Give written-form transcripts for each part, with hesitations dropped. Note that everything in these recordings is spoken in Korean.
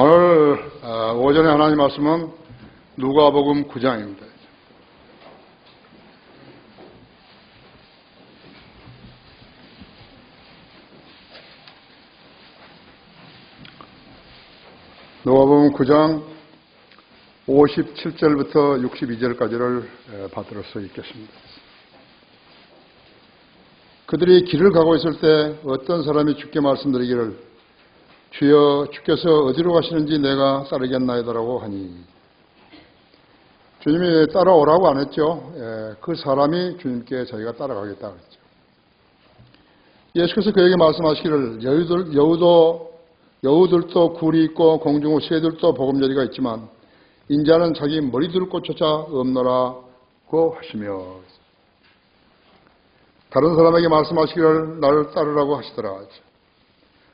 오늘 오전에 하나님 말씀은 누가복음 9장입니다. 누가복음 9장 57절부터 62절까지를 받들어서 읽겠습니다. 그들이 길을 가고 있을 때 어떤 사람이 주께 말씀드리기를 주여 주께서 어디로 가시는지 내가 따르겠나이다라고 하니, 주님이 따라오라고 안 했죠. 그 사람이 주님께 자기가 따라가겠다 그랬죠. 예수께서 그에게 말씀하시기를 여우들도 굴이 있고 공중의 새들도 보금자리가 있지만 인자는 자기 머리둘 곳조차 없노라고 하시며, 다른 사람에게 말씀하시기를 나를 따르라고 하시더라.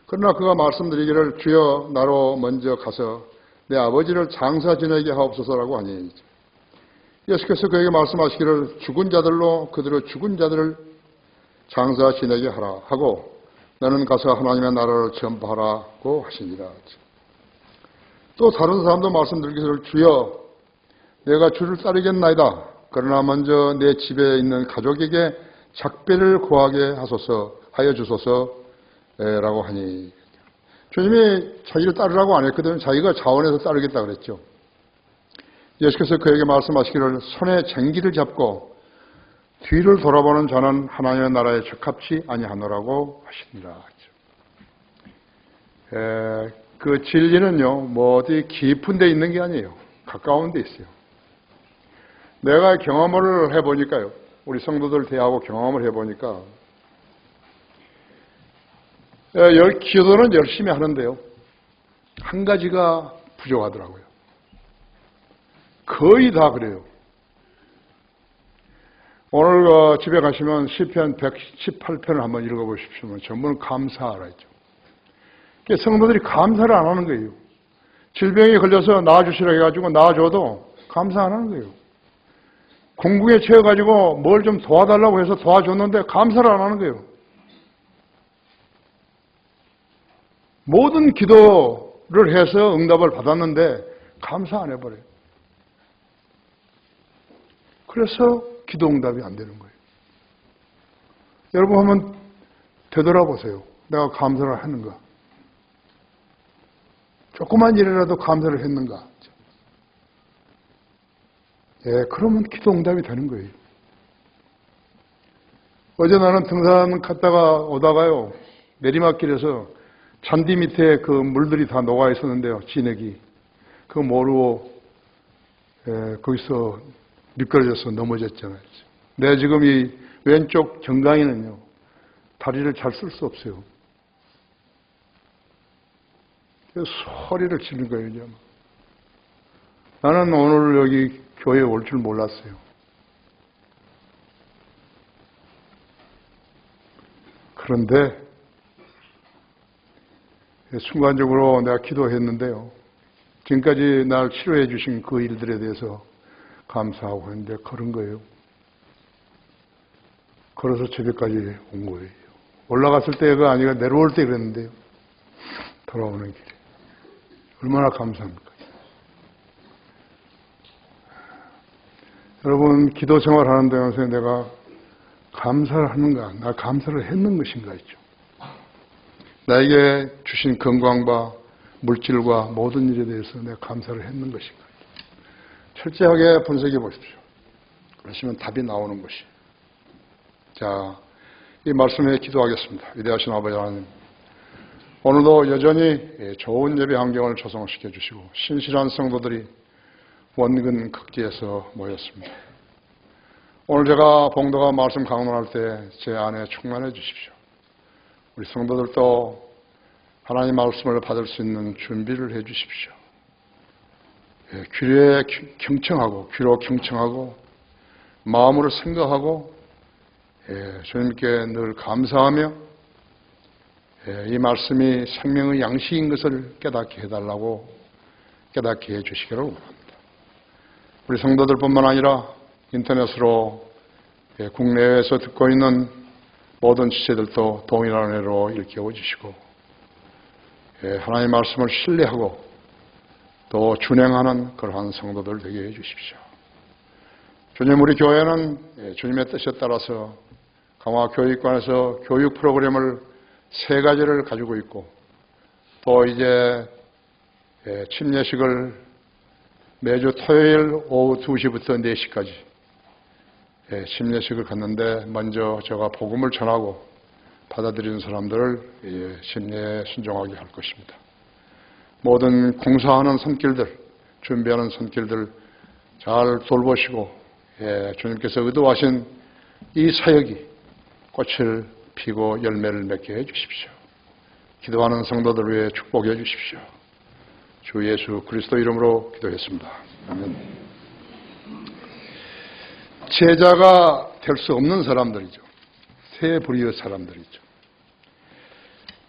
그러나 그가 말씀드리기를 주여 나로 먼저 가서 내 아버지를 장사 지내게 하옵소서라고 하니, 예수께서 그에게 말씀하시기를 죽은 자들로 그들의 죽은 자들을 장사 지내게 하라 하고 너는 가서 하나님의 나라를 전파하라고 하시니라. 또 다른 사람도 말씀드리기를 주여 내가 주를 따르겠나이다. 그러나 먼저 내 집에 있는 가족에게 작배를 구하게 하여 주소서 라고 하니, 주님이 자기를 따르라고 안 했거든요. 자기가 자원해서 따르겠다 그랬죠. 예수께서 그에게 말씀하시기를 손에 쟁기를 잡고 뒤를 돌아보는 자는 하나님의 나라에 적합치 아니하노라고 하시니라. 그 진리는요, 뭐 어디 깊은 데 있는 게 아니에요. 가까운 데 있어요. 내가 경험을 해보니까요, 우리 성도들 대하고 경험을 해보니까 기도는 열심히 하는데요, 한 가지가 부족하더라고요. 거의 다 그래요. 오늘 집에 가시면 시편 118편을 한번 읽어보십시오. 전부는 감사하라 했죠. 성도들이 감사를 안 하는 거예요. 질병에 걸려서 나아주시라 해가지고 나아줘도 감사 안 하는 거예요. 공궁에 채워가지고 뭘 좀 도와달라고 해서 도와줬는데 감사를 안 하는 거예요. 모든 기도를 해서 응답을 받았는데 감사 안 해버려요. 그래서 기도 응답이 안 되는 거예요. 여러분 한번 되돌아보세요. 내가 감사를 했는가? 조그만 일이라도 감사를 했는가? 그러면 기도 응답이 되는 거예요. 어제 나는 등산 갔다가 오다가요, 내리막길에서 잔디 밑에 그 물들이 다 녹아 있었는데요, 진액이. 그거 모르고 거기서 미끄러져서 넘어졌잖아요. 내 지금 이 왼쪽 정강이는요, 다리를 잘 쓸 수 없어요. 그래서 소리를 지르는 거예요. 이제. 나는 오늘 여기 교회에 올 줄 몰랐어요. 그런데 순간적으로 내가 기도했는데요, 지금까지 날 치료해 주신 그 일들에 대해서 감사하고 했는데 그런 거예요. 걸어서 집에까지 온 거예요. 올라갔을 때가 아니라 내려올 때 그랬는데요, 돌아오는 길에 얼마나 감사합니까? 여러분, 기도 생활 하는 데서 내가 감사를 하는가, 나 감사를 했는 것인가 있죠. 나에게 주신 건강과 물질과 모든 일에 대해서 내가 감사를 했는 것인가. 철저하게 분석해 보십시오. 그러시면 답이 나오는 것이. 자, 이 말씀에 기도하겠습니다. 위대하신 아버지 하나님, 오늘도 여전히 좋은 예배 환경을 조성시켜 주시고 신실한 성도들이 원근 극지에서 모였습니다. 오늘 제가 봉도가 말씀 강론할 때 제 안에 충만해 주십시오. 우리 성도들도 하나님 말씀을 받을 수 있는 준비를 해 주십시오. 귀로 경청하고 마음으로 생각하고 주님께 늘 감사하며 이 말씀이 생명의 양식인 것을 깨닫게 해달라고, 깨닫게 해주시기를 원합니다. 우리 성도들뿐만 아니라 인터넷으로 국내에서 듣고 있는 모든 지체들도 동일한 은혜로 일깨워 주시고, 하나님의 말씀을 신뢰하고 또 준행하는 그러한 성도들 되게 해주십시오. 주님, 우리 교회는 주님의 뜻에 따라서 강화교육관에서 교육 프로그램을 3가지를 가지고 있고, 또 이제 침례식을 매주 토요일 오후 2시부터 4시까지 침례식을 갔는데, 먼저 제가 복음을 전하고 받아들이는 사람들을 침례에 순종하게 할 것입니다. 모든 공사하는 손길들, 준비하는 손길들 잘 돌보시고, 주님께서 의도하신 이 사역이 꽃을 피고 열매를 맺게 해주십시오. 기도하는 성도들 위해 축복해 주십시오. 주 예수 그리스도 이름으로 기도했습니다. 아멘. 제자가 될 수 없는 사람들이죠. 세 부류의 사람들이죠.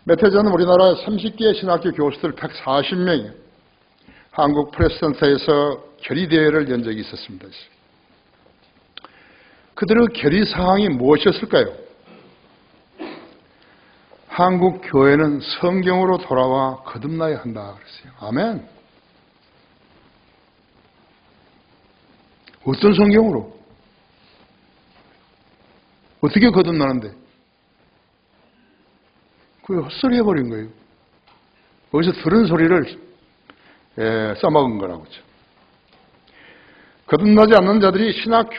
몇 해 전 우리나라에 30개의 신학교 교수들 140명이 한국 프레스센터에서 결의대회를 연 적이 있었습니다. 그들의 결의사항이 무엇이었을까요? 한국 교회는 성경으로 돌아와 거듭나야 한다 그랬어요. 아멘. 어떤 성경으로? 어떻게 거듭나는데? 그게 헛소리 해버린 거예요. 어디서 들은 소리를 써먹은 거라고죠. 거듭나지 않는 자들이 신학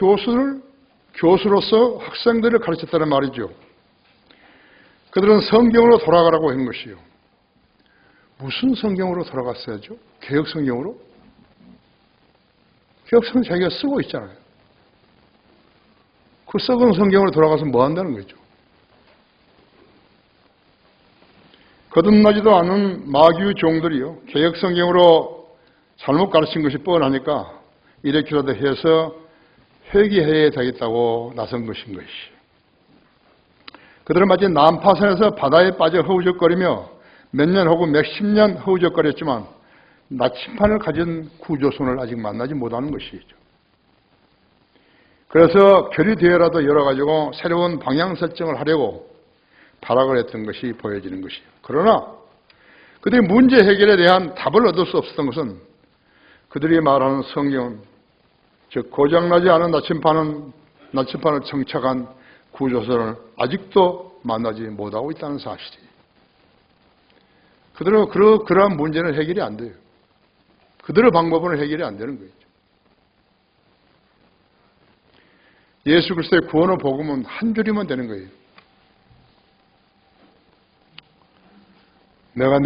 교수로서 학생들을 가르쳤다는 말이죠. 그들은 성경으로 돌아가라고 한 것이요. 무슨 성경으로 돌아갔어야죠? 개혁 성경으로? 개혁 성경 자기가 쓰고 있잖아요. 그 썩은 성경으로 돌아가서 뭐 한다는 거죠? 거듭나지도 않은 마귀의 종들이요, 개혁 성경으로 잘못 가르친 것이 뻔하니까 이렇게라도 해서 회개해야 되겠다고 나선 것인 것이죠. 그들은 마치 난파선에서 바다에 빠져 허우적거리며 몇 년 혹은 몇십 년 허우적거렸지만 나침판을 가진 구조선을 아직 만나지 못하는 것이죠. 그래서 결의대회라도 열어가지고 새로운 방향 설정을 하려고 발악을 했던 것이 보여지는 것이에요. 그러나 그들의 문제 해결에 대한 답을 얻을 수 없었던 것은 그들이 말하는 성경은, 즉 고장나지 않은 나침판을 정착한 구조선을 아직도 만나지 못하고 있다는 사실이에요. 그들은 그러한 문제는 해결이 안 돼요. 그들의 방법은 해결이 안 되는 거죠. 예수 그리스도의 구원의 복음은 한 줄이면 되는 거예요. 내가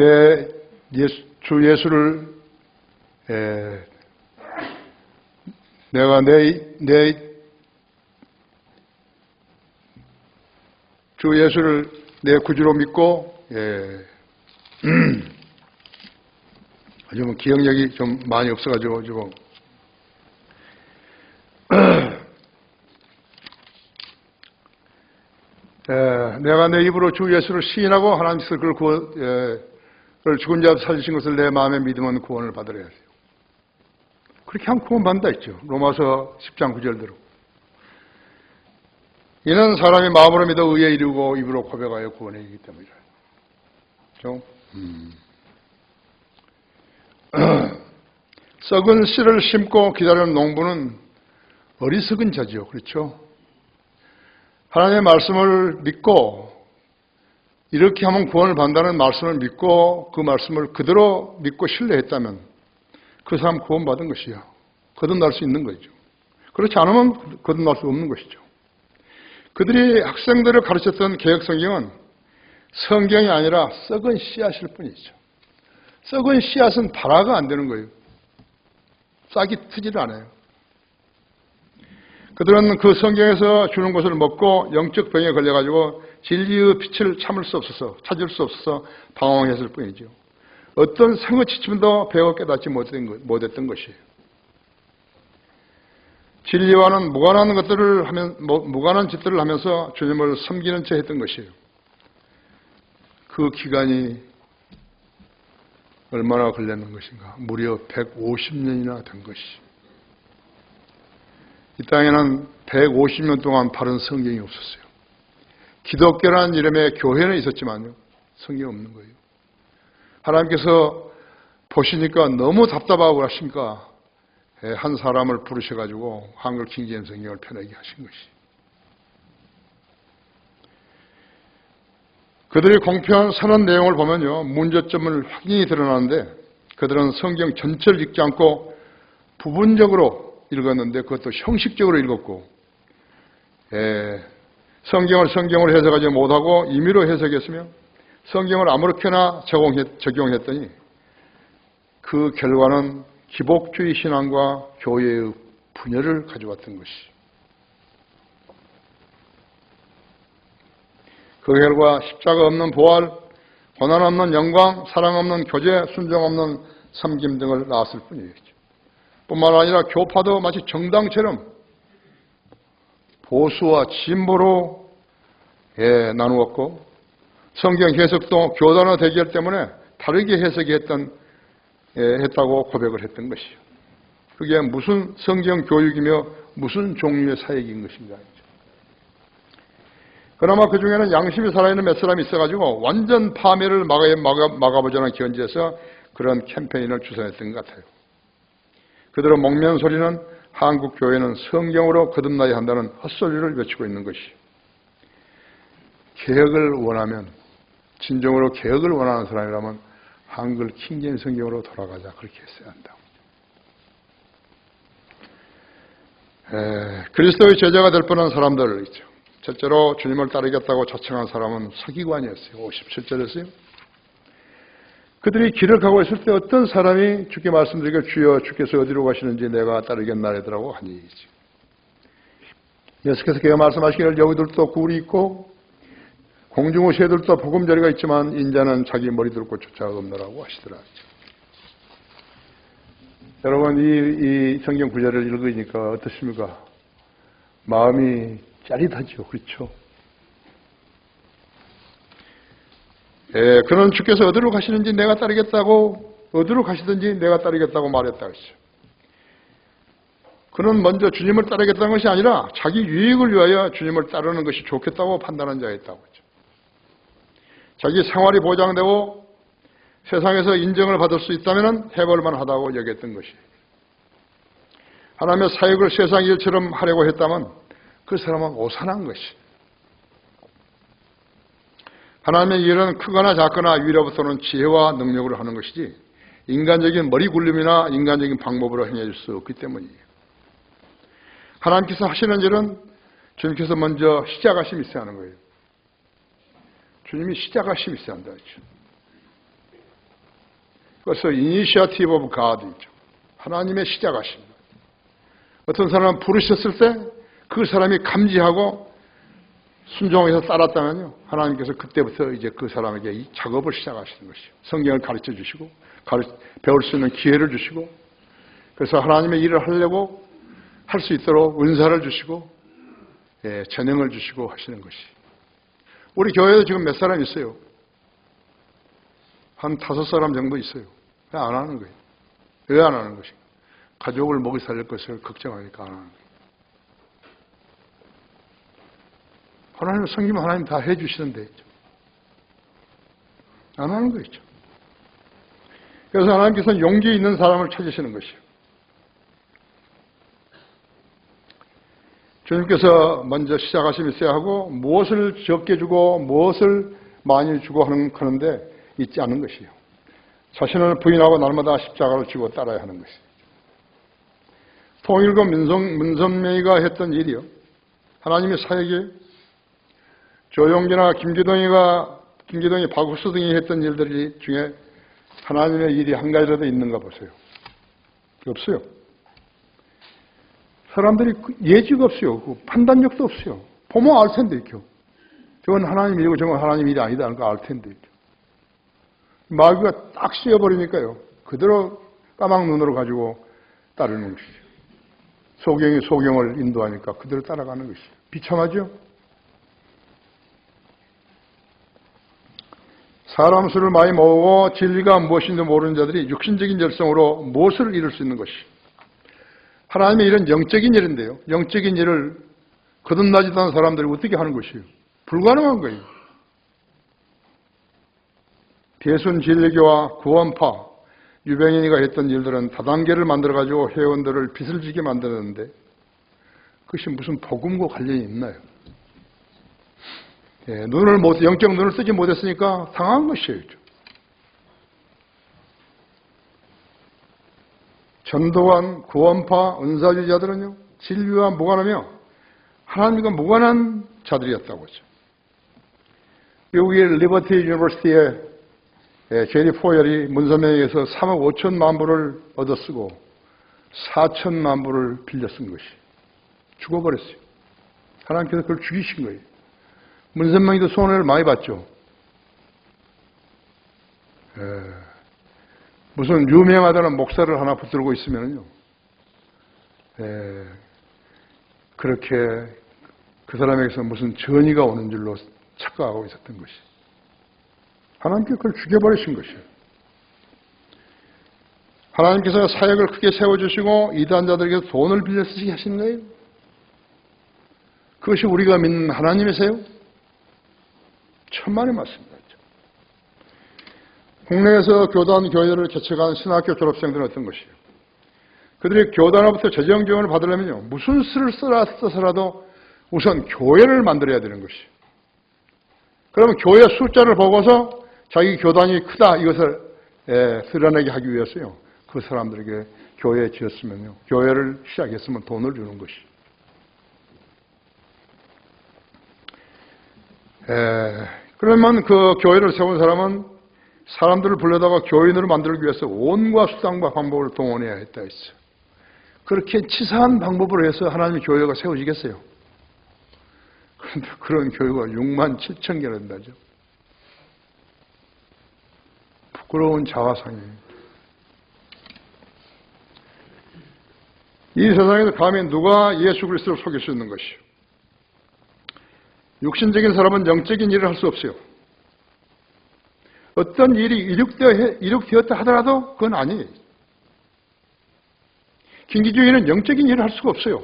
주 예수를 내 구주로 믿고, 요즘 기억력이 좀 많이 없어가지고 지금 내가 내 입으로 주 예수를 시인하고 하나님께서 그를 죽은 자 살리신 것을 내 마음에 믿으면 구원을 받으려 해요. 그렇게 하면 구원받는다 했죠. 로마서 10장 9절대로. 이는 사람이 마음으로 믿어 의에 이르고 입으로 고백하여 구원에 이르기 때문이라. 그렇죠? 썩은 씨를 심고 기다리는 농부는 어리석은 자지요. 그렇죠? 하나님의 말씀을 믿고 이렇게 하면 구원을 받는다는 말씀을 믿고 그 말씀을 그대로 믿고 신뢰했다면 그 사람 구원받은 것이야. 거듭날 수 있는 거죠. 그렇지 않으면 거듭날 수 없는 것이죠. 그들이 학생들을 가르쳤던 개혁성경은 성경이 아니라 썩은 씨앗일 뿐이죠. 썩은 씨앗은 발화가 안 되는 거예요. 싹이 트지를 않아요. 그들은 그 성경에서 주는 것을 먹고 영적 병에 걸려가지고 진리의 빛을 찾을 수 없어서 방황했을 뿐이죠. 어떤 생의 지침도 배워 깨닫지 못했던 것이에요. 진리와는 무관한 짓들을 하면서 주님을 섬기는 채 했던 것이에요. 그 기간이 얼마나 걸렸는 것인가? 무려 150년이나 된 것이죠. 이 땅에는 150년 동안 바른 성경이 없었어요. 기독교라는 이름의 교회는 있었지만요, 성경이 없는 거예요. 하나님께서 보시니까 너무 답답하고 하시니까 한 사람을 부르셔가지고 한글 킹제임스 성경을 펴내게 하신 것이. 그들이 공표한 선언 내용을 보면요, 문제점을 확연히 드러나는데 그들은 성경 전체를 읽지 않고 부분적으로 읽었는데 그것도 형식적으로 읽었고, 성경을 성경으로 해석하지 못하고 임의로 해석했으며 성경을 아무렇게나 적용했더니 그 결과는 기복주의 신앙과 교회의 분열을 가져왔던 것이. 그 결과 십자가 없는 부활, 고난 없는 영광, 사랑 없는 교제, 순종 없는 섬김 등을 낳았을 뿐이었죠. 뿐만 아니라 교파도 마치 정당처럼 보수와 진보로 나누었고, 성경 해석도 교단의 대결 때문에 다르게 했다고 고백을 했던 것이요. 그게 무슨 성경 교육이며 무슨 종류의 사역인 것인가. 그나마 그 중에는 양심이 살아있는 몇 사람이 있어가지고 완전 파멸을 막아보자는 견지에서 그런 캠페인을 주선했던 것 같아요. 그들의 목면 소리는 한국 교회는 성경으로 거듭나야 한다는 헛소리를 외치고 있는 것이. 개혁을 원하면, 진정으로 개혁을 원하는 사람이라면 한글 킹제임스 성경으로 돌아가자, 그렇게 했어야 한다. 그리스도의 제자가 될 뻔한 사람들 있죠. 첫째로 주님을 따르겠다고 자청한 사람은 서기관이었어요. 57절에서요. 그들이 길을 가고 있을 때 어떤 사람이 주께 말씀드리기를 주여 주께서 어디로 가시는지 내가 따르겠나이더라고 하니. 예수께서 그가 말씀하시기를 여우들도 굴이 있고 공중의 새들도 보금자리가 있지만 인자는 자기 머리 들고 쫓아가 없노라고 하시더라. 여러분, 이 성경 구절을 읽으니까 어떻습니까? 마음이 짜릿하죠. 그렇죠? 그는 주께서 어디로 가시는지 내가 따르겠다고, 어디로 가시든지 내가 따르겠다고 말했다 했죠. 그는 먼저 주님을 따르겠다는 것이 아니라 자기 유익을 위하여 주님을 따르는 것이 좋겠다고 판단한 자였다고 했죠. 자기 생활이 보장되고 세상에서 인정을 받을 수 있다면 해볼만 하다고 여겼던 것이. 하나님의 사역을 세상 일처럼 하려고 했다면 그 사람은 오산한 것이. 하나님의 일은 크거나 작거나 위로부터 오는 지혜와 능력으로 하는 것이지 인간적인 머리 굴림이나 인간적인 방법으로 행해질 수 없기 때문이에요. 하나님께서 하시는 일은 주님께서 먼저 시작하심이 있어야 하는 거예요. 주님이 시작하심이 있어야 한다. 그래서 이니시어티브 오브 가드이죠. 하나님의 시작하심. 어떤 사람을 부르셨을 때 그 사람이 감지하고 순종해서 따랐다면요, 하나님께서 그때부터 이제 그 사람에게 이 작업을 시작하시는 것이죠. 성경을 가르쳐 주시고 배울 수 있는 기회를 주시고, 그래서 하나님의 일을 하려고 할 수 있도록 은사를 주시고 재능을 주시고 하시는 것이. 우리 교회도 지금 몇 사람 있어요? 한 5사람 정도 있어요. 왜 안 하는 거예요? 왜 안 하는 것인가? 가족을 먹이 살릴 것을 걱정하니까 안 하는 거예요. 하나님 성기면 하나님 다 해주시는데 안 하는 거죠. 그래서 하나님께서는 용기 있는 사람을 찾으시는 것이에요. 주님께서 먼저 시작하심이 있어야 하고 무엇을 적게 주고 무엇을 많이 주고 하는데 있지 않은 것이에요. 자신을 부인하고 날마다 십자가를 지고 따라야 하는 것이에요. 통일과 문선명이가 했던 일이요. 하나님의 사역이 조용기나 김기동이 박우수 등이 했던 일들 중에 하나님의 일이 한 가지라도 있는가 보세요. 없어요. 사람들이 예지가 없어요. 판단력도 없어요. 보면 알 텐데, 이렇게. 저건 하나님 일이고 저건 하나님 일이 아니다는 거 알 텐데. 이렇게. 마귀가 딱 씌워버리니까요. 그대로 까막 눈으로 가지고 따르는 것이죠. 소경이 소경을 인도하니까 그대로 따라가는 것이죠. 비참하죠? 사람 수를 많이 모으고 진리가 무엇인지 모르는 자들이 육신적인 열성으로 무엇을 이룰 수 있는 것이. 하나님의 일은 영적인 일인데요. 영적인 일을 거듭나지도 않은 사람들이 어떻게 하는 것이에요? 불가능한 거예요. 대순 진리교와 구원파, 유병인이가 했던 일들은 다단계를 만들어가지고 회원들을 빚을 지게 만드는데 그것이 무슨 복음과 관련이 있나요? 영적 눈을 쓰지 못했으니까 당한 것이에요. 전도관, 구원파, 은사주의자들은요, 진리와 무관하며 하나님과 무관한 자들이었다고 하죠. 미국의 리버티 유니버시티의 제리 포열이 문서명에 의해서 3억 5천만 불을 얻어쓰고 4천만 불을 빌려 쓴 것이 죽어버렸어요. 하나님께서 그걸 죽이신 거예요. 문선명이도 손해를 많이 봤죠. 무슨 유명하다는 목사를 하나 붙들고 있으면요, 그렇게 그 사람에게서 무슨 전의가 오는 줄로 착각하고 있었던 것이. 하나님께서 그걸 죽여버리신 것이에요. 하나님께서 사역을 크게 세워주시고 이단자들에게 돈을 빌려 쓰시게 하시는 거예요. 그것이 우리가 믿는 하나님이세요? 천만의 말씀이죠. 국내에서 교단 교회를 개척한 신학교 졸업생들은 어떤 것이에요? 그들이 교단으로부터 재정 지원을 받으려면요, 무슨 수를 써서라도 우선 교회를 만들어야 되는 것이에요. 그러면 교회 숫자를 보고서 자기 교단이 크다 이것을 드러내게 하기 위해서요, 그 사람들에게 교회 지었으면요, 교회를 시작했으면 돈을 주는 것이에요. 그러면 그 교회를 세운 사람은 사람들을 불러다가 교인으로 만들기 위해서 온갖 수단과 방법을 동원해야 했다 했어요. 그렇게 치사한 방법으로 해서 하나님의 교회가 세워지겠어요? 그런데 그런 교회가 6만 7천 개나 된다죠. 부끄러운 자화상이에요. 이 세상에서 감히 누가 예수 그리스도를 속일 수 있는 것이요? 육신적인 사람은 영적인 일을 할 수 없어요. 어떤 일이 이룩되었다 하더라도 그건 아니에요. 김기중이는 영적인 일을 할 수가 없어요.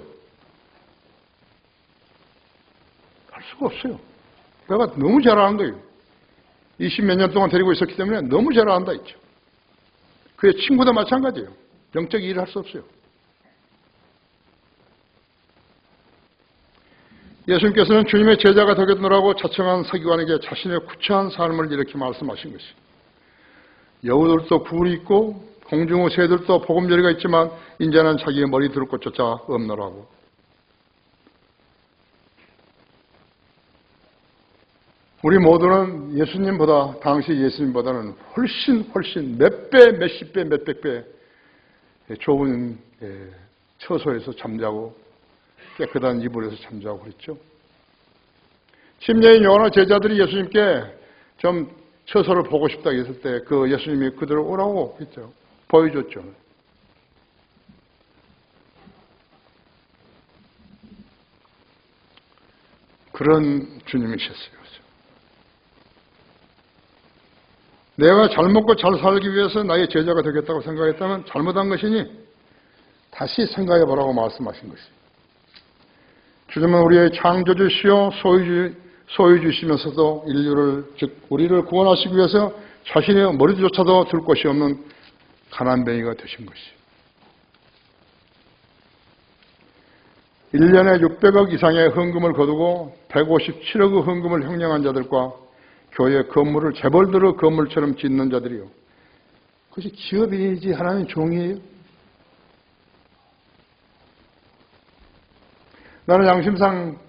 할 수가 없어요. 내가 너무 잘 아는 거예요. 20몇 년 동안 데리고 있었기 때문에 너무 잘 안다 했죠. 그의 친구도 마찬가지예요. 영적인 일을 할 수 없어요. 예수님께서는 주님의 제자가 되겠노라고 자청한 서기관에게 자신의 구차한 삶을 이렇게 말씀하신 것이, 여우들도 굴이 있고 공중의 새들도 보금자리가 있지만 인자는 자기의 머리 둘 곳조차 없노라고. 우리 모두는 예수님보다, 당시 예수님보다는 훨씬 몇 배, 몇십 배, 몇백 배 좁은 처소에서 잠자고 깨끗한 이불에서 잠자고 그랬죠. 심리인 요한의 제자들이 예수님께 좀 처소를 보고 싶다 했을 때 그 예수님이 그들을 오라고 했죠. 보여줬죠. 그런 주님이셨어요. 내가 잘 먹고 잘 살기 위해서 나의 제자가 되겠다고 생각했다면 잘못한 것이니 다시 생각해 보라고 말씀하신 것이에요. 주님은 우리의 창조주시요 소유주시면서도 인류를, 즉 우리를 구원하시기 위해서 자신의 머리조차도 들 곳이 없는 가난뱅이가 되신 것이에요. 1년에 600억 이상의 헌금을 거두고 157억의 헌금을 횡령한 자들과 교회 건물을 재벌들의 건물처럼 짓는 자들이요, 그것이 기업이지 하나님 종이에요? 나는 양심상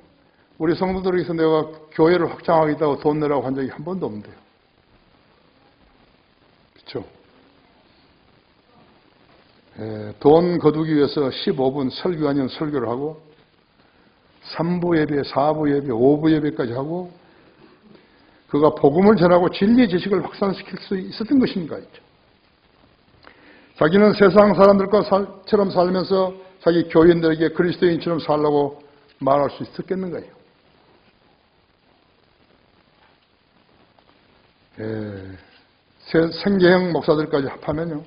우리 성도들에게서 내가 교회를 확장하겠다고 돈 내라고 한 적이 한 번도 없는데요. 그렇죠? 돈 거두기 위해서 15분 설교 아니면 설교를 하고 3부 예배, 4부 예배, 5부 예배까지 하고 그가 복음을 전하고 진리의 지식을 확산시킬 수 있었던 것인가 있죠. 자기는 세상 사람들처럼 살면서 자기 교인들에게 그리스도인처럼 살라고 말할 수 있었겠는가요? 생계형 목사들까지 합하면요,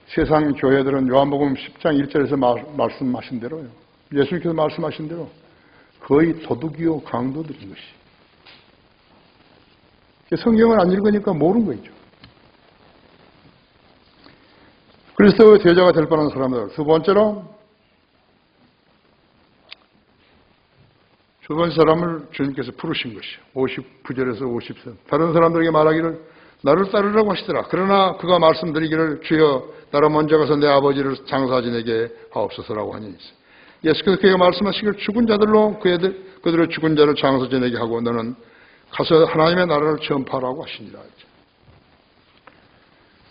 세상 교회들은 요한복음 10장 1절에서 말씀하신 대로요, 예수님께서 말씀하신 대로 거의 도둑이요 강도들인 것이. 성경을 안 읽으니까 모르는 거죠. 그리스도의 제자가 될 뻔한 사람들. 두 번째 사람을 주님께서 부르신 것이요. 59절에서 50절. 다른 사람들에게 말하기를 나를 따르라고 하시더라. 그러나 그가 말씀드리기를 주여 나로 먼저 가서 내 아버지를 장사 지내게 하옵소서라고 하니 예수께서 그에게 말씀하시기를 죽은 자들로 그들의 죽은 자를 장사 지내게 하고 너는 가서 하나님의 나라를 전파하라고 하시니라.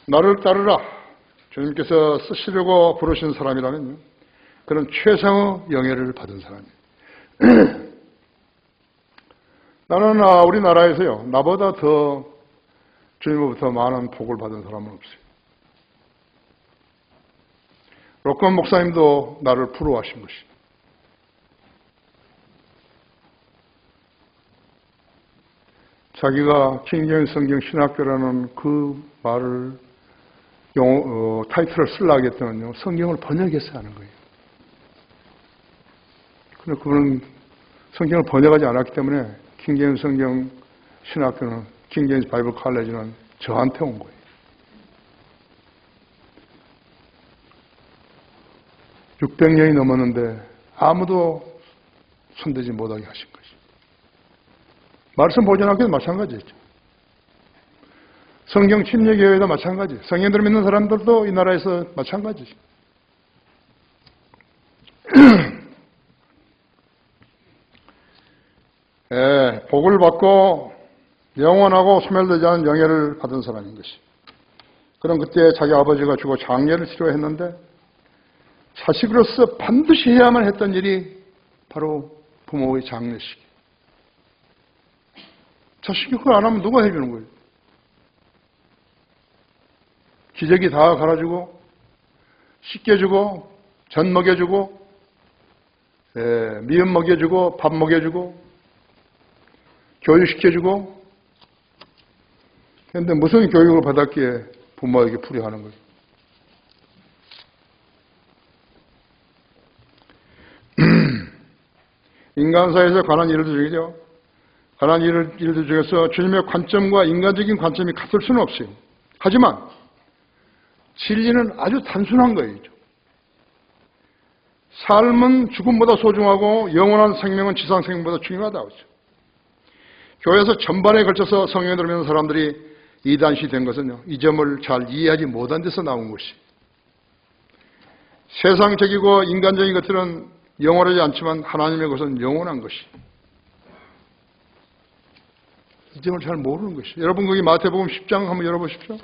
나를 따르라. 주님께서 쓰시려고 부르신 사람이라면요. 그런 최상의 영예를 받은 사람이에요. 나는 우리나라에서요. 나보다 더 주님으로부터 많은 복을 받은 사람은 없어요. 록건 목사님도 나를 부러워하신 것이에요. 자기가 킹제임스 성경 신학교라는 그 말을 타이틀을 쓰려고 했더니요. 성경을 번역해서 하는 거예요. 그런데 그분은 성경을 번역하지 않았기 때문에 킹제임스 성경 신학교는 킹제임스 바이블 칼레지는 저한테 온 거예요. 600년이 넘었는데 아무도 손대지 못하게 하신 것이죠. 말씀 보존학교도 마찬가지였죠. 성경 침례교회도 마찬가지. 성경들 믿는 사람들도 이 나라에서 마찬가지죠. 복을 받고 영원하고 소멸되지 않은 영예를 받은 사람인 것이. 그럼 그때 자기 아버지가 죽어 장례를 치러했는데 자식으로서 반드시 해야만 했던 일이 바로 부모의 장례식. 자식이 그걸 안 하면 누가 해주는 거예요? 기저귀 다 갈아주고 씻겨주고 전 먹여주고 미음 먹여주고 밥 먹여주고 교육시켜주고 그런데 무슨 교육을 받았기에 부모에게 풀이하는 거예요? 인간사에서 관한 일들 중이죠. 관한 일들 중에서 주님의 관점과 인간적인 관점이 같을 수는 없어요. 하지만 진리는 아주 단순한 거예요. 삶은 죽음보다 소중하고 영원한 생명은 지상 생명보다 중요하다고 했죠. 교회에서 전반에 걸쳐서 성경에 들으면서 사람들이 이단시 된 것은요. 이 점을 잘 이해하지 못한 데서 나온 것이. 세상적이고 인간적인 것들은 영원하지 않지만 하나님의 것은 영원한 것이. 이 점을 잘 모르는 것이. 여러분 거기 마태복음 10장 한번 열어보십시오.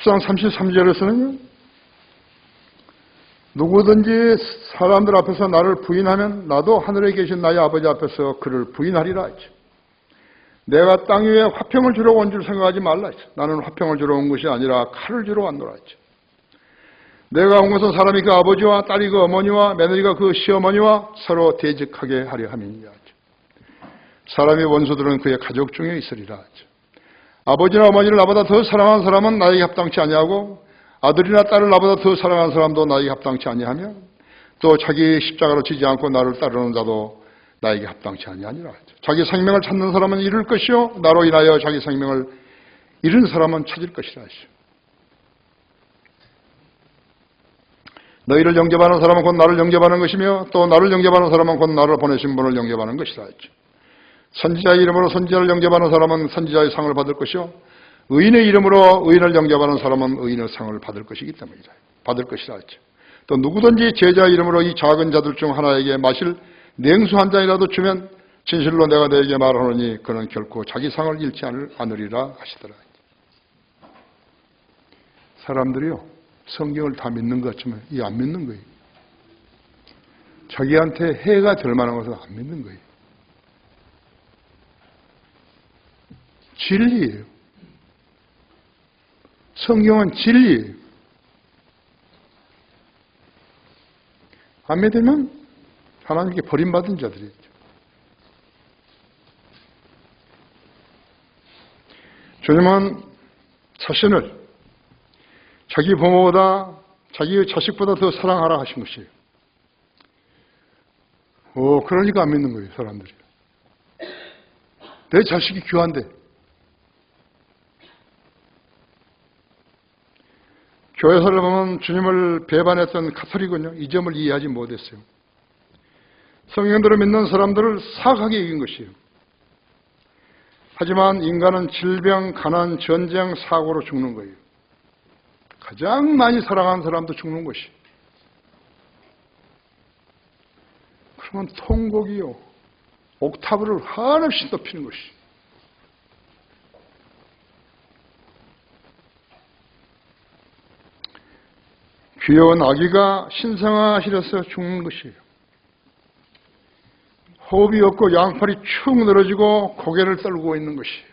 10장 33절에서는요. 누구든지 사람들 앞에서 나를 부인하면 나도 하늘에 계신 나의 아버지 앞에서 그를 부인하리라 했죠. 내가 땅 위에 화평을 주러 온 줄 생각하지 말라 했죠. 나는 화평을 주러 온 것이 아니라 칼을 주러 왔노라 했죠. 내가 온 것은 사람이 그 아버지와 딸이 그 어머니와 며느리가 그 시어머니와 서로 대적하게 하려 함이니라 했죠. 사람의 원수들은 그의 가족 중에 있으리라 했죠. 아버지나 어머니를 나보다 더 사랑하는 사람은 나에게 합당치 아니하고 아들이나 딸을 나보다 더 사랑하는 사람도 나에게 합당치 아니하며 또 자기 십자가로 지지 않고 나를 따르는 자도 나에게 합당치 아니하니라. 자기 생명을 찾는 사람은 잃을 것이요 나로 인하여 자기 생명을 잃은 사람은 찾을 것이라 하시오. 너희를 영접하는 사람은 곧 나를 영접하는 것이며 또 나를 영접하는 사람은 곧 나를 보내신 분을 영접하는 것이라 했죠. 선지자의 이름으로 선지자를 영접하는 사람은 선지자의 상을 받을 것이요 의인의 이름으로 의인을 영접하는 사람은 의인의 상을 받을 것이기 때문이다. 받을 것이라 했죠. 또 누구든지 제자의 이름으로 이 작은 자들 중 하나에게 마실 냉수 한 잔이라도 주면 진실로 내가 너에게 말하노니 그는 결코 자기 상을 잃지 않으리라 하시더라. 사람들이요 성경을 다 믿는 것 같지만 이 안 믿는 거예요. 자기한테 해가 될 만한 것은 안 믿는 거예요. 진리예요. 성경은 진리예요. 안 믿으면 하나님께 버림받은 자들이죠. 주님은 자신을 자기 부모보다 자기 자식보다 더 사랑하라 하신 것이에요. 그러니까 안 믿는 거예요, 사람들이. 내 자식이 귀한데. 교회사를 보면 주님을 배반했던 가톨릭은요, 이 점을 이해하지 못했어요. 성경대로 믿는 사람들을 사악하게 여긴 것이에요. 하지만 인간은 질병, 가난, 전쟁, 사고로 죽는 거예요. 가장 많이 사랑하는 사람도 죽는 것이. 그러면 통곡이요, 옥타브를 한없이 높이는 것이. 귀여운 아기가 신생아실에서 죽는 것이에요. 호흡이 없고 양팔이 축 늘어지고 고개를 떨구고 있는 것이에요.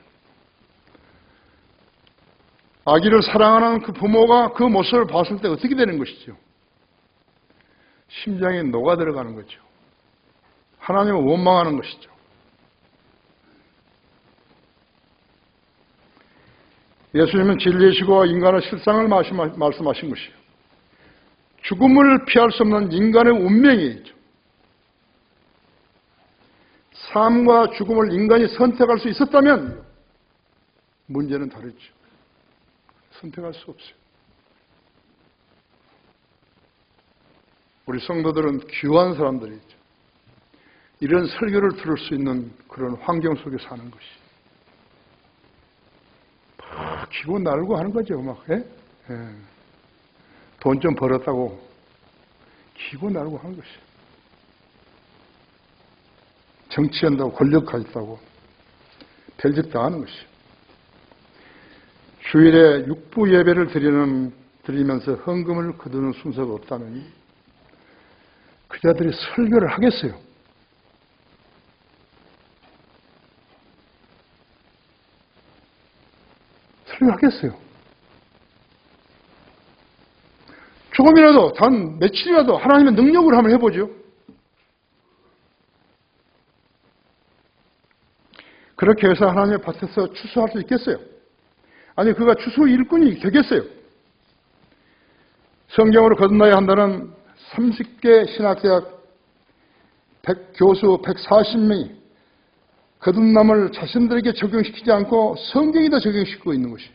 아기를 사랑하는 그 부모가 그 모습을 봤을 때 어떻게 되는 것이죠? 심장이 녹아 들어가는 거죠. 하나님을 원망하는 것이죠. 예수님은 진리이시고 인간의 실상을 말씀하신 것이에요. 죽음을 피할 수 없는 인간의 운명이죠. 삶과 죽음을 인간이 선택할 수 있었다면 문제는 다르죠. 선택할 수 없어요. 우리 성도들은 귀한 사람들이죠. 이런 설교를 들을 수 있는 그런 환경 속에 사는 것이. 막 기고 날고 하는 거죠. 막, 돈 좀 벌었다고 기고 날고 하는 것이. 정치한다고 권력 가졌다고 별짓당하는 것이. 주일에 육부 예배를 드리면서 헌금을 거두는 순서가 없다면 그 자들이 설교를 하겠어요? 설교하겠어요? 조금이라도, 단 며칠이라도 하나님의 능력을 한번 해보죠. 그렇게 해서 하나님의 밭에서 추수할 수 있겠어요? 아니, 그가 추수 일꾼이 되겠어요? 성경으로 거듭나야 한다는 30개 신학대학 교수 140명이 거듭남을 자신들에게 적용시키지 않고 성경에다 적용시키고 있는 것이.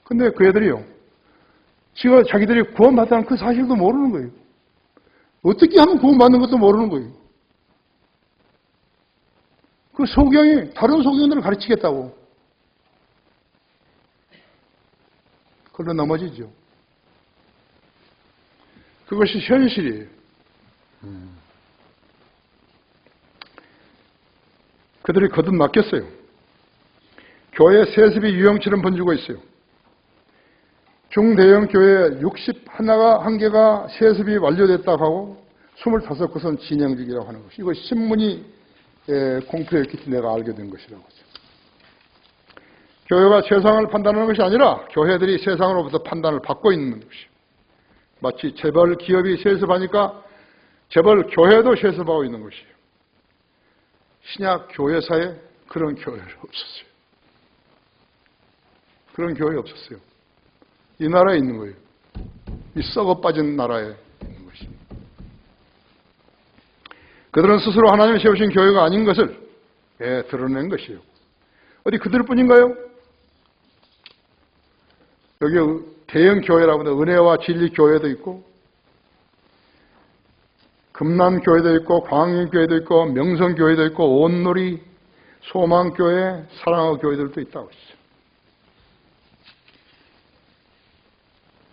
근데 그 애들이요, 자기들이 구원받았다는 그 사실도 모르는 거예요. 어떻게 하면 구원받는 것도 모르는 거예요. 그 소경이 다른 소경들을 가르치겠다고. 그걸로 넘어지죠. 그것이 현실이에요. 그들이 거듭났겠어요. 교회 세습이 유형처럼 번지고 있어요. 중대형 교회 61개가 세습이 완료됐다고 하고 25곳은 진행 중이라고 하는 것이. 이거 신문이 공표했기 때문에 내가 알게 된 것이라고 하죠. 교회가 세상을 판단하는 것이 아니라 교회들이 세상으로부터 판단을 받고 있는 것이에요. 마치 재벌 기업이 세습하니까 재벌 교회도 세습하고 있는 것이에요. 신약 교회사에 그런 교회가 없었어요. 그런 교회 없었어요. 이 나라에 있는 거예요. 이 썩어 빠진 나라에 있는 것입니다. 그들은 스스로 하나님이 세우신 교회가 아닌 것을 드러낸 것이에요. 어디 그들뿐인가요? 여기 대형 교회라고 하는 은혜와 진리 교회도 있고 금남교회도 있고 광인교회도 있고 명성교회도 있고 온누리 소망교회 사랑교회들도 있다고 했어요.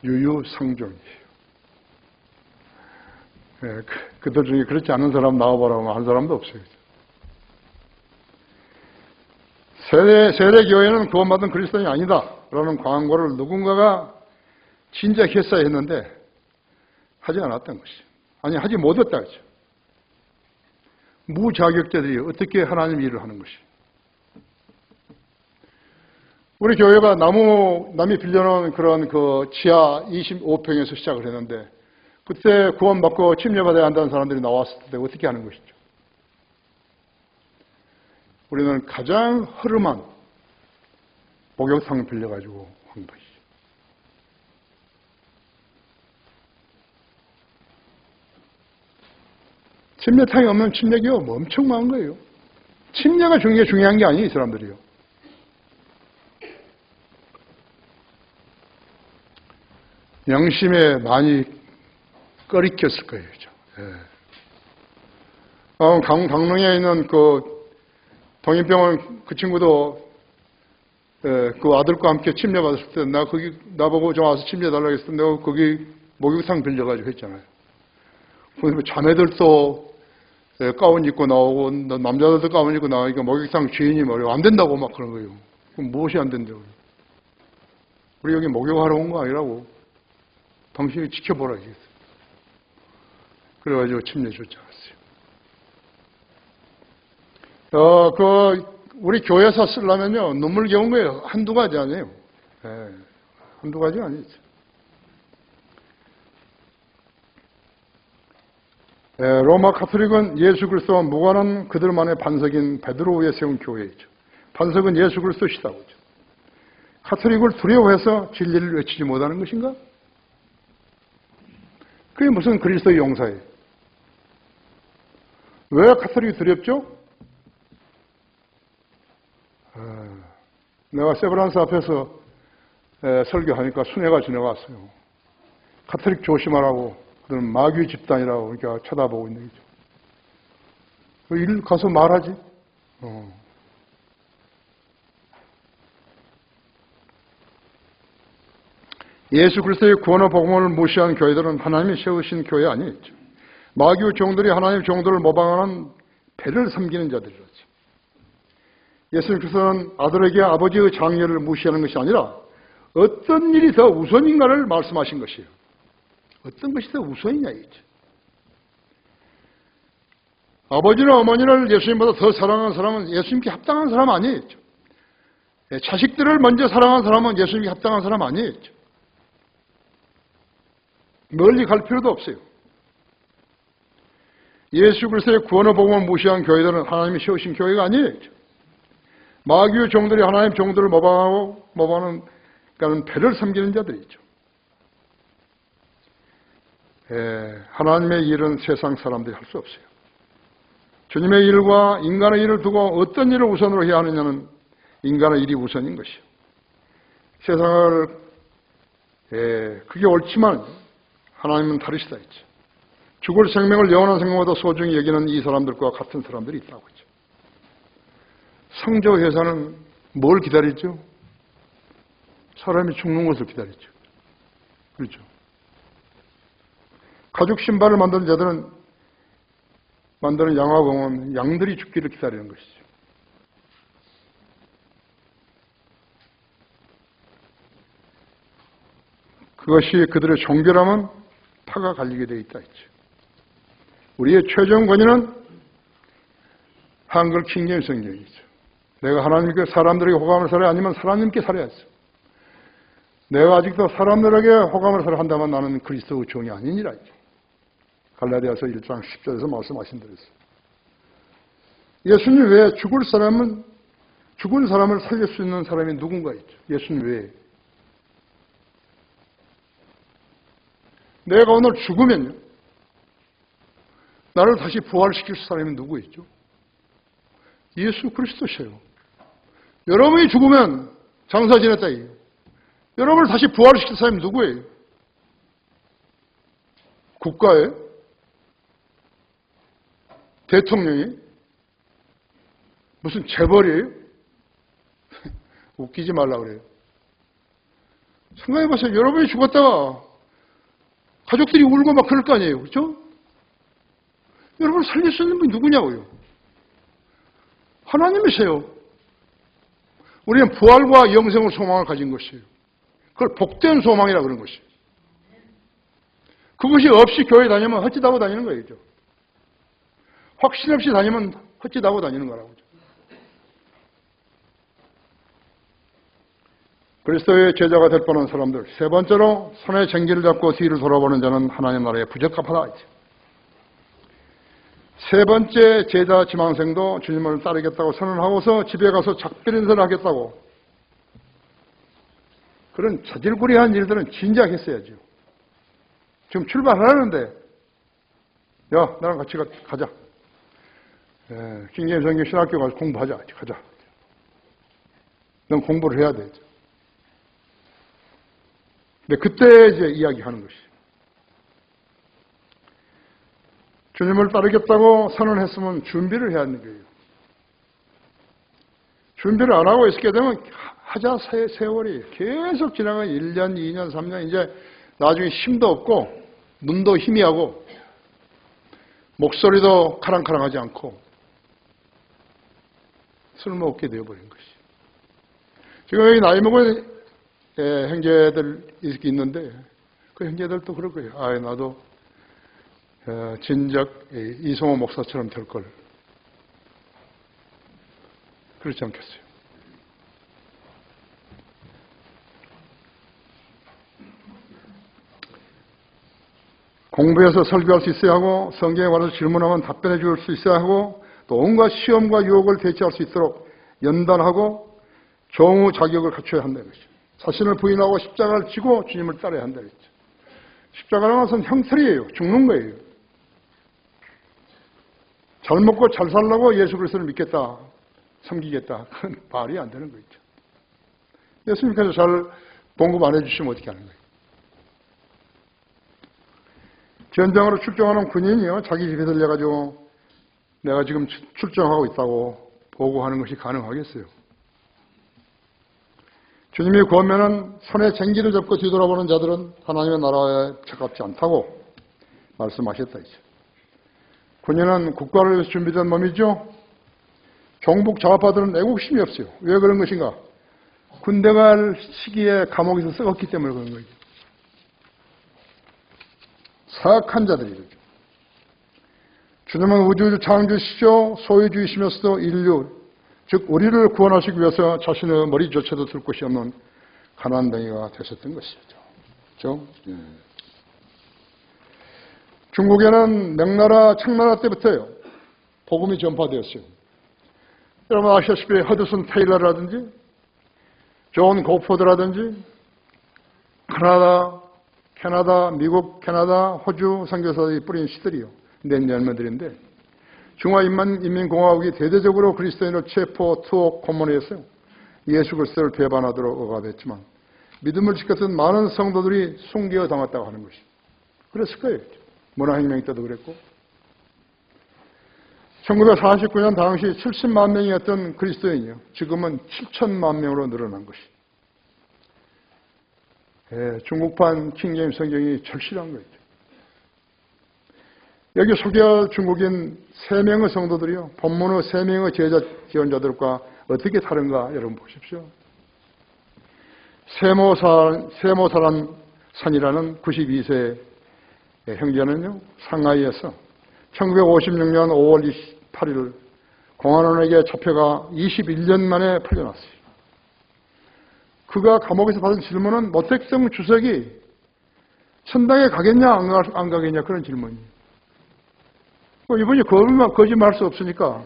유유상종이에요. 그들 중에 그렇지 않은 사람 나와보라고 한 사람도 없어요. 세례 교회는 구원받은 그리스도인이 아니다 라는 광고를 누군가가 진작 했어야 했는데 하지 않았던 것이죠. 아니, 하지 못했다 그죠. 무자격자들이 어떻게 하나님 일을 하는 것이. 우리 교회가 남이 빌려놓은 그런 그 지하 25평에서 시작을 했는데 그때 구원받고 침례받아야 한다는 사람들이 나왔을 때 어떻게 하는 것이죠? 우리는 가장 허름한 목욕탕을 빌려가지고 한 것이죠. 침례탕이 없는 침례교회 엄청 많은 거예요. 침례가 중요한 게 아니에요, 이 사람들이요. 양심에 많이 꺼리켰을 거예요. 예. 강릉에 있는 그 동인병원 그 친구도 그 아들과 함께 침례 받았을 때 나보고 좀 와서 침례 달라고 했을 때 내가 거기 목욕탕 빌려가지고 했잖아요. 그래서 자매들도 가운 입고 나오고 남자들도 가운 입고 나오니까 목욕탕 주인이 말이에요. 안 된다고 막 그런 거예요. 그럼 무엇이 안 된다고. 우리 여기 목욕하러 온 거 아니라고. 당신이 지켜보라 이랬어요. 그래가지고 침례 줬지 않았어요. 우리 교회에서 쓰려면요, 눈물겨운 거예요. 한두 가지 아니에요. 예, 한두 가지 아니죠. 예, 로마 카톨릭은 예수 그리스도와 무관한 그들만의 반석인 베드로 위에 세운 교회이죠. 반석은 예수 그리스도시다고 하죠. 카톨릭을 두려워해서 진리를 외치지 못하는 것인가? 그게 무슨 그리스도의 용사예요? 왜 카톨릭이 두렵죠? 내가 세브란스 앞에서 설교하니까 순회가 지나갔어요. 카톨릭 조심하라고, 그들은 마귀 집단이라고 그러니까 쳐다보고 있는 거죠. 일 가서 말하지. 예수 그리스도의 구원의 복음을 무시한 교회들은 하나님이 세우신 교회 아니었죠. 마귀의 종들이 하나님의 종들을 모방하는 배를 섬기는 자들이었죠. 예수 그리스도는 아들에게 아버지의 장례를 무시하는 것이 아니라 어떤 일이 더 우선인가를 말씀하신 것이에요. 어떤 것이 더 우선이냐 이거죠. 아버지나 어머니를 예수님보다 더 사랑하는 사람은 예수님께 합당한 사람 아니에요. 자식들을 먼저 사랑하는 사람은 예수님께 합당한 사람 아니에요. 멀리 갈 필요도 없어요. 예수 그리스도의 구원의 복음을 무시한 교회들은 하나님이 세우신 교회가 아니에요. 마귀의 종들이 하나님 종들을 모방하는 그러니까 배를 섬기는 자들이죠. 하나님의 일은 세상 사람들이 할 수 없어요. 주님의 일과 인간의 일을 두고 어떤 일을 우선으로 해야 하느냐는 인간의 일이 우선인 것이요. 세상을 그게 옳지만 하나님은 다르시다 했죠. 죽을 생명을 영원한 생명보다 소중히 여기는 이 사람들과 같은 사람들이 있다고 했죠. 상조회사는 뭘 기다리죠? 사람이 죽는 것을 기다리죠. 그렇죠. 가죽 신발을 만드는 자들은 만드는 양화공은 양들이 죽기를 기다리는 것이죠. 그것이 그들의 종교라면 파가 갈리게 되어 있다 했죠. 우리의 최종 권위는 한글 킹제임 성경이죠. 내가 하나님께 사람들에게 호감을 살아야 아니면 하나님께 살아야죠. 내가 아직도 사람들에게 호감을 살아야 한다면 나는 그리스도의 종이 아니니라. 갈라디아서 1장 10절에서 말씀하신 대로 했어요. 예수님 외에 죽은 사람을 살릴 수 있는 사람이 누군가 있죠. 예수님 외에. 내가 오늘 죽으면요. 나를 다시 부활시킬 사람이 누구 있죠? 예수 그리스도셔요. 여러분이 죽으면 장사 지냈다 이에요. 여러분을 다시 부활시킬 사람이 누구예요? 국가에? 대통령이? 무슨 재벌이에요? 웃기지 말라 그래요. 생각해보세요. 여러분이 죽었다가 가족들이 울고 막 그럴 거 아니에요. 그렇죠? 여러분을 살릴 수 있는 분이 누구냐고요? 하나님이세요. 우리는 부활과 영생의 소망을 가진 것이에요. 그걸 복된 소망이라 그런 것이에요. 그것이 없이 교회 다니면 헛짓하고 다니는 거예요. 확신 없이 다니면 헛짓하고 다니는 거라고. 그리스도의 제자가 될 뻔한 사람들. 세 번째로 손에 쟁기를 잡고 뒤를 돌아보는 자는 하나님 나라에 부적합하다. 세 번째 제자 지망생도 주님을 따르겠다고 선언하고서 집에 가서 작별 인사를 하겠다고. 그런 자질구레한 일들은 진작 했어야죠. 지금 출발하라는데 야 나랑 같이 가자. 킹제임스 성경 신학교 가서 공부하자. 가자. 넌 공부를 해야 되죠. 근데 그때 이제 이야기하는 것이 주님을 따르겠다고 선언했으면 준비를 해야 하는 거예요. 준비를 안 하고 있게 되면 하자 세월이 계속 지나가면 1년, 2년, 3년 이제 나중에 힘도 없고 눈도 희미하고 목소리도 카랑카랑하지 않고 쓸모없게 되어버린 것이. 지금 여기 나이 먹은 형제들 이렇게 있는데 그 형제들도 그럴 거예요. 나도 진작 이성호 목사처럼 될 걸. 그렇지 않겠어요? 공부해서 설교할 수 있어야 하고 성경에 관해서 질문하면 답변해 줄 수 있어야 하고 또 온갖 시험과 유혹을 대처할 수 있도록 연단하고 정우 자격을 갖춰야 한다는 것이죠. 자신을 부인하고 십자가를 지고 주님을 따라야 한다는 것이죠. 십자가라는 것은 형틀이에요. 죽는 거예요. 잘 먹고 잘 살라고 예수 그리스도를 믿겠다, 섬기겠다. 그건 말이 안 되는 거죠. 예수님께서 잘 공급 안 해주시면 어떻게 하는 거예요? 전장으로 출정하는 군인이요, 자기 집에 들려가지고 내가 지금 출정하고 있다고 보고하는 것이 가능하겠어요? 주님이 구하면은 손에 쟁기를 잡고 뒤돌아보는 자들은 하나님의 나라에 적합지 않다고 말씀하셨다. 이제. 군인은 국가를 위해서 준비된 몸이죠. 종북 좌파들은 애국심이 없어요. 왜 그런 것인가? 군대 갈 시기에 감옥에서 썩었기 때문에 그런 거죠. 사악한 자들이죠. 주님은 우주 창조시죠. 소유주이시면서도 인류, 즉 우리를 구원하시기 위해서 자신의 머리조차도 들 곳이 없는 가난뱅이가 되셨던 것이죠. 그렇죠? 중국에는 명나라, 청나라 때부터요 복음이 전파되었어요. 여러분 아시다시피 허드슨 테일러라든지 존 고포드라든지 캐나다, 미국, 캐나다, 호주 선교사들이 뿌린 시들이요. 낸 열매들인데 중화인민공화국이 대대적으로 그리스도인을 체포, 투옥, 고문했어요. 예수 그리스도를 배반하도록 억압했지만 믿음을 지켰던 많은 성도들이 순교에 당했다고 하는 것이. 그랬을 거예요. 문화혁명 때도 그랬고. 1949년 당시 70만 명이었던 그리스도인이요. 지금은 7천만 명으로 늘어난 것이. 중국판 킹제임스 성경이 절실한 거죠. 여기 소개할 중국인 3명의 성도들이요. 본문의 3명의 제자 지원자들과 어떻게 다른가 여러분 보십시오. 세모사란 산이라는 92세 형제는요. 상하이에서 1956년 5월 28일 공안원에게 잡혀가 21년 만에 풀려났어요. 그가 감옥에서 받은 질문은 모택성 주석이 천당에 가겠냐 안 가겠냐 그런 질문이에요. 이분이 거짓말할 수 없으니까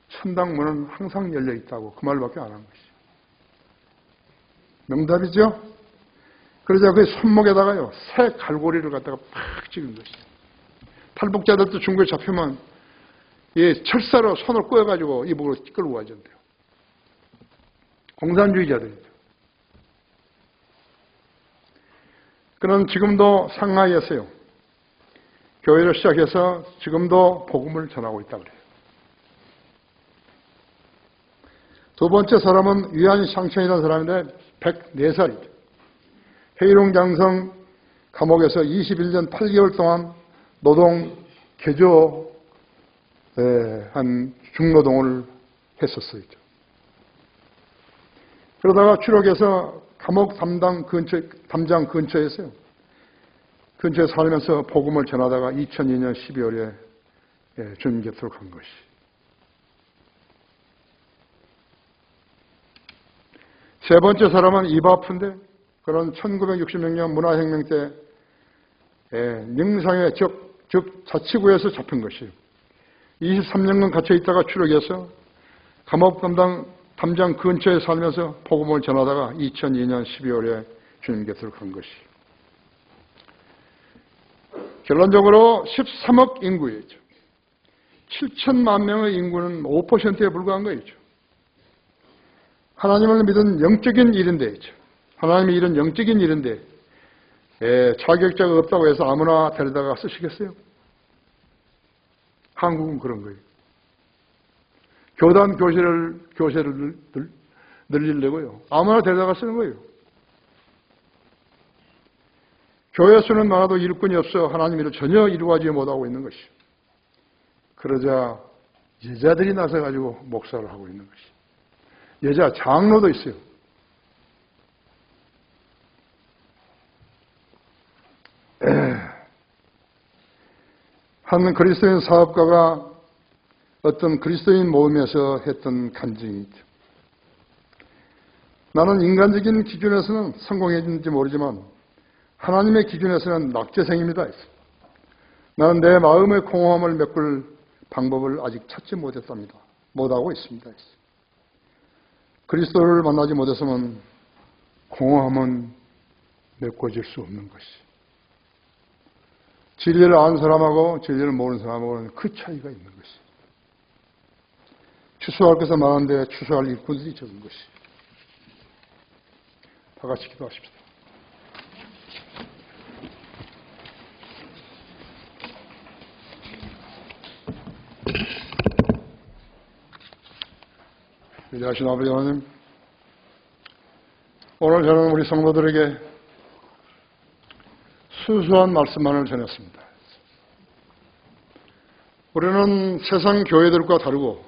천당 문은 항상 열려 있다고 그 말밖에 안 한 것이죠. 명답이죠? 그러자 그 손목에다가요 새 갈고리를 갖다가 팍 찍은 것이죠. 탈북자들도 중국에 잡히면 철사로 손을 꼬여가지고 이북으로 끌고 가던데요. 공산주의자들이죠. 그는 지금도 상하이에서요. 교회를 시작해서 지금도 복음을 전하고 있다고 그래요. 두 번째 사람은 위안샹천이라는 사람인데 104살이죠. 헤이롱장성 감옥에서 21년 8개월 동안 노동 개조한 중노동을 했었어요. 그러다가 추록해서 감옥 담장 근처에서요. 근처에 살면서 복음을 전하다가 2002년 12월에 주님 곁으로 간 것이. 세 번째 사람은 이바프인데 그런 1966년 문화혁명 때 능상의 즉 자치구에서 잡힌 것이에요. 23년간 갇혀 있다가 추록해서 감옥 담장 근처에 살면서 복음을 전하다가 2002년 12월에 주님 곁으로 간 것이. 결론적으로 13억 인구였죠. 7천만 명의 인구는 5%에 불과한 거죠. 하나님을 믿은 영적인 일인데, 하나님의 일은 영적인 일인데, 자격자가 없다고 해서 아무나 데려다가 쓰시겠어요? 한국은 그런 거예요. 교단 교세를 늘리려고요. 아무나 데려다가 쓰는 거예요. 교회 수는 많아도 일꾼이 없어 하나님의 일을 전혀 이루어지지 못하고 있는 것이요. 그러자 여자들이 나서가지고 목사를 하고 있는 것이요. 여자 장로도 있어요. 한 그리스도인 사업가가 어떤 그리스도인 모임에서 했던 간증이죠. 나는 인간적인 기준에서는 성공했는지 모르지만 하나님의 기준에서는 낙제생입니다. 나는 내 마음의 공허함을 메꿀 방법을 아직 찾지 못했답니다. 못하고 있습니다. 그리스도를 만나지 못했으면 공허함은 메꿔질 수 없는 것이. 진리를 아는 사람하고 진리를 모르는 사람하고는 그 차이가 있는 것이. 추수할 것은 많은데 추수할 일꾼들이 적은 것이. 다 같이 기도하십시다. 위대하신 아버지 하나님, 오늘 저는 우리 성도들에게 순수한 말씀만을 전했습니다. 우리는 세상 교회들과 다르고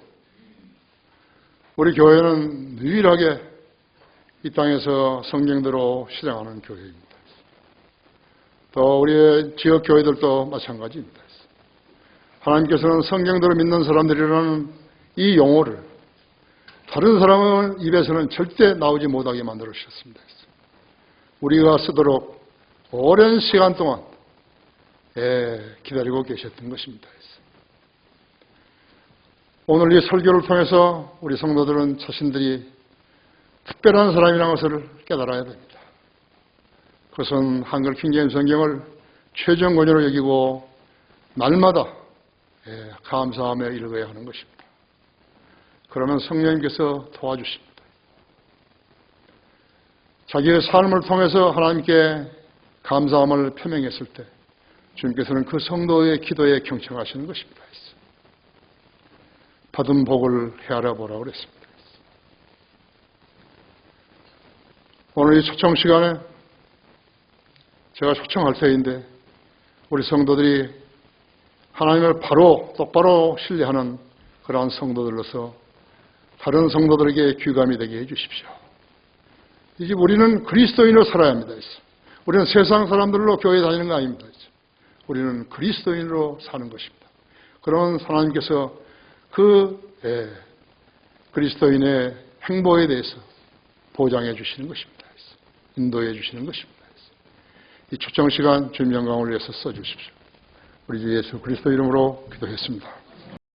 우리 교회는 유일하게 이 땅에서 성경대로 실행하는 교회입니다. 또 우리의 지역 교회들도 마찬가지입니다. 하나님께서는 성경대로 믿는 사람들이라는 이 용어를 다른 사람의 입에서는 절대 나오지 못하게 만들어 주셨습니다. 우리가 쓰도록 오랜 시간 동안 기다리고 계셨던 것입니다. 오늘 이 설교를 통해서 우리 성도들은 자신들이 특별한 사람이라는 것을 깨달아야 됩니다. 그것은 한글 킹제임 성경을 최종 권위로 여기고 날마다 감사하며 읽어야 하는 것입니다. 그러면 성령님께서 도와주십니다. 자기의 삶을 통해서 하나님께 감사함을 표명했을 때 주님께서는 그 성도의 기도에 경청하시는 것입니다. 받은 복을 헤아려 보라고 그랬습니다. 오늘 이 초청 시간에 제가 초청할 때인데 우리 성도들이 하나님을 똑바로 신뢰하는 그러한 성도들로서 다른 성도들에게 귀감이 되게 해주십시오. 이제 우리는 그리스도인으로 살아야 합니다. 우리는 세상 사람들로 교회 다니는 거 아닙니다. 우리는 그리스도인으로 사는 것입니다. 그런 하나님께서 그리스도인의 행보에 대해서 보장해 주시는 것입니다. 인도해 주시는 것입니다. 이 초청 시간 주님 영광을 위해서 써주십시오. 우리 주 예수 그리스도 이름으로 기도했습니다.